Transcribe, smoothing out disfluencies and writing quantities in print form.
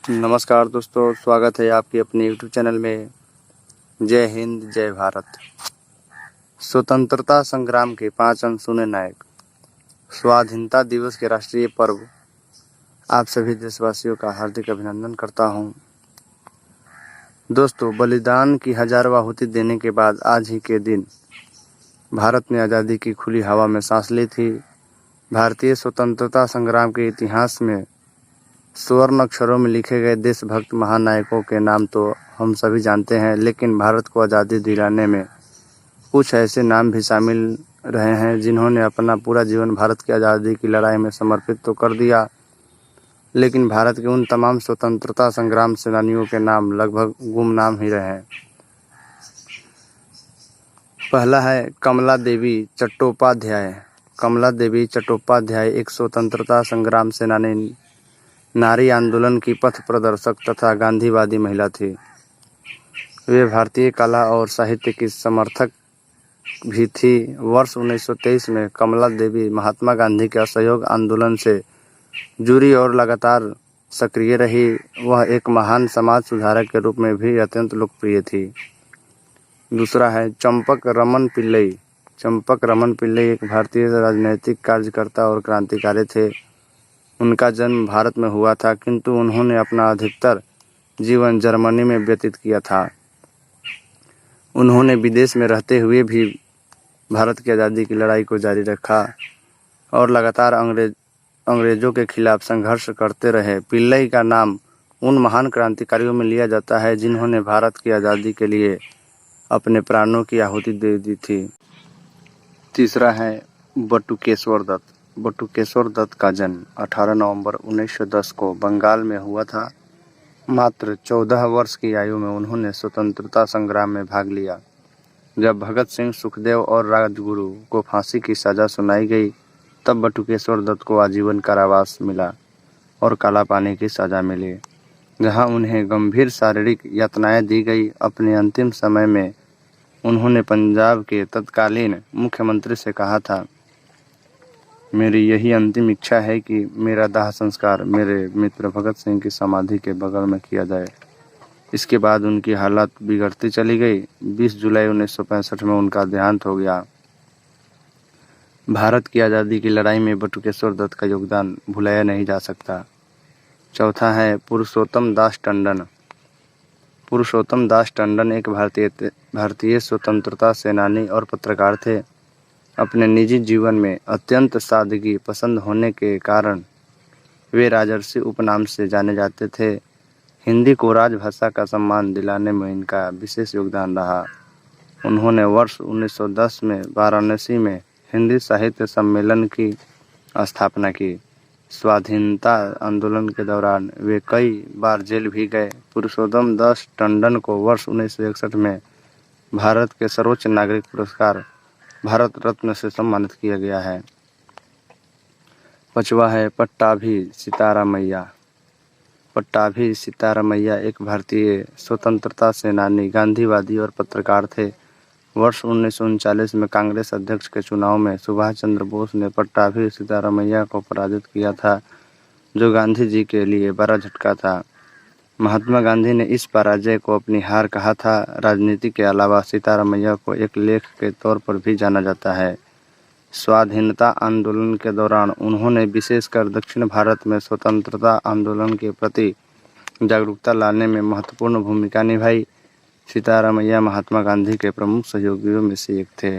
नमस्कार दोस्तों, स्वागत है आपकी अपने यूट्यूब चैनल में। जय हिंद, जय भारत। स्वतंत्रता संग्राम के 5 अनसुने नायक, स्वाधीनता दिवस के राष्ट्रीय पर्व, आप सभी देशवासियों का हार्दिक अभिनंदन करता हूं। दोस्तों, बलिदान की हजारों आहुति देने के बाद आज ही के दिन भारत ने आज़ादी की खुली हवा में सांस ली थी। भारतीय स्वतंत्रता संग्राम के इतिहास में स्वर्ण अक्षरों में लिखे गए देशभक्त महानायकों के नाम तो हम सभी जानते हैं, लेकिन भारत को आज़ादी दिलाने में कुछ ऐसे नाम भी शामिल रहे हैं जिन्होंने अपना पूरा जीवन भारत की आज़ादी की लड़ाई में समर्पित तो कर दिया, लेकिन भारत के उन तमाम स्वतंत्रता संग्राम सेनानियों के नाम लगभग गुमनाम ही रहे हैं। पहला है कमला देवी चट्टोपाध्याय। कमला देवी चट्टोपाध्याय एक स्वतंत्रता संग्राम सेनानी, नारी आंदोलन की पथ प्रदर्शक तथा गांधीवादी महिला थी। वे भारतीय कला और साहित्य की समर्थक भी थी। वर्ष 1923 में कमला देवी महात्मा गांधी के असहयोग आंदोलन से जुड़ी और लगातार सक्रिय रही। वह एक महान समाज सुधारक के रूप में भी अत्यंत लोकप्रिय थी। दूसरा है चंपक रमन पिल्लई। चंपक रमन पिल्लई एक भारतीय राजनीतिक कार्यकर्ता और क्रांतिकारी थे। उनका जन्म भारत में हुआ था, किंतु उन्होंने अपना अधिकतर जीवन जर्मनी में व्यतीत किया था। उन्होंने विदेश में रहते हुए भी भारत की आज़ादी की लड़ाई को जारी रखा और लगातार अंग्रेजों के खिलाफ संघर्ष करते रहे। पिल्लई का नाम उन महान क्रांतिकारियों में लिया जाता है जिन्होंने भारत की आज़ादी के लिए अपने प्राणों की आहुति दे दी थी। तीसरा है बटुकेश्वर दत्त। बटुकेश्वर दत्त का जन्म 18 नवंबर 1910 को बंगाल में हुआ था। मात्र 14 वर्ष की आयु में उन्होंने स्वतंत्रता संग्राम में भाग लिया। जब भगत सिंह, सुखदेव और राजगुरु को फांसी की सजा सुनाई गई, तब बटुकेश्वर दत्त को आजीवन कारावास मिला और काला पानी की सजा मिली, जहां उन्हें गंभीर शारीरिक यातनाएं दी गई। अपने अंतिम समय में उन्होंने पंजाब के तत्कालीन मुख्यमंत्री से कहा था, मेरी यही अंतिम इच्छा है कि मेरा दाह संस्कार मेरे मित्र भगत सिंह की समाधि के बगल में किया जाए। इसके बाद उनकी हालत बिगड़ती चली गई। 20 जुलाई 1965 में उनका देहांत हो गया। भारत की आज़ादी की लड़ाई में बटुकेश्वर दत्त का योगदान भुलाया नहीं जा सकता। चौथा है पुरुषोत्तम दास टंडन। पुरुषोत्तम दास टंडन एक भारतीय स्वतंत्रता सेनानी और पत्रकार थे। अपने निजी जीवन में अत्यंत सादगी पसंद होने के कारण वे राजर्षि उपनाम से जाने जाते थे। हिंदी को राजभाषा का सम्मान दिलाने में इनका विशेष योगदान रहा। उन्होंने वर्ष 1910 में वाराणसी में हिंदी साहित्य सम्मेलन की स्थापना की। स्वाधीनता आंदोलन के दौरान वे कई बार जेल भी गए। पुरुषोत्तम दास टंडन को वर्ष 1961 में भारत के सर्वोच्च नागरिक पुरस्कार भारत रत्न से सम्मानित किया गया है। पांचवा है पट्टाभी सीतारामैया। पट्टाभी सीतारामैया एक भारतीय स्वतंत्रता सेनानी, गांधीवादी और पत्रकार थे। वर्ष 1939 में कांग्रेस अध्यक्ष के चुनाव में सुभाष चंद्र बोस ने पट्टाभी सीतारामैया को पराजित किया था, जो गांधी जी के लिए बड़ा झटका था। महात्मा गांधी ने इस पराजय को अपनी हार कहा था। राजनीति के अलावा सीतारामैया को एक लेखक के तौर पर भी जाना जाता है। स्वाधीनता आंदोलन के दौरान उन्होंने विशेषकर दक्षिण भारत में स्वतंत्रता आंदोलन के प्रति जागरूकता लाने में महत्वपूर्ण भूमिका निभाई। सीतारामैया महात्मा गांधी के प्रमुख सहयोगियों में से एक थे।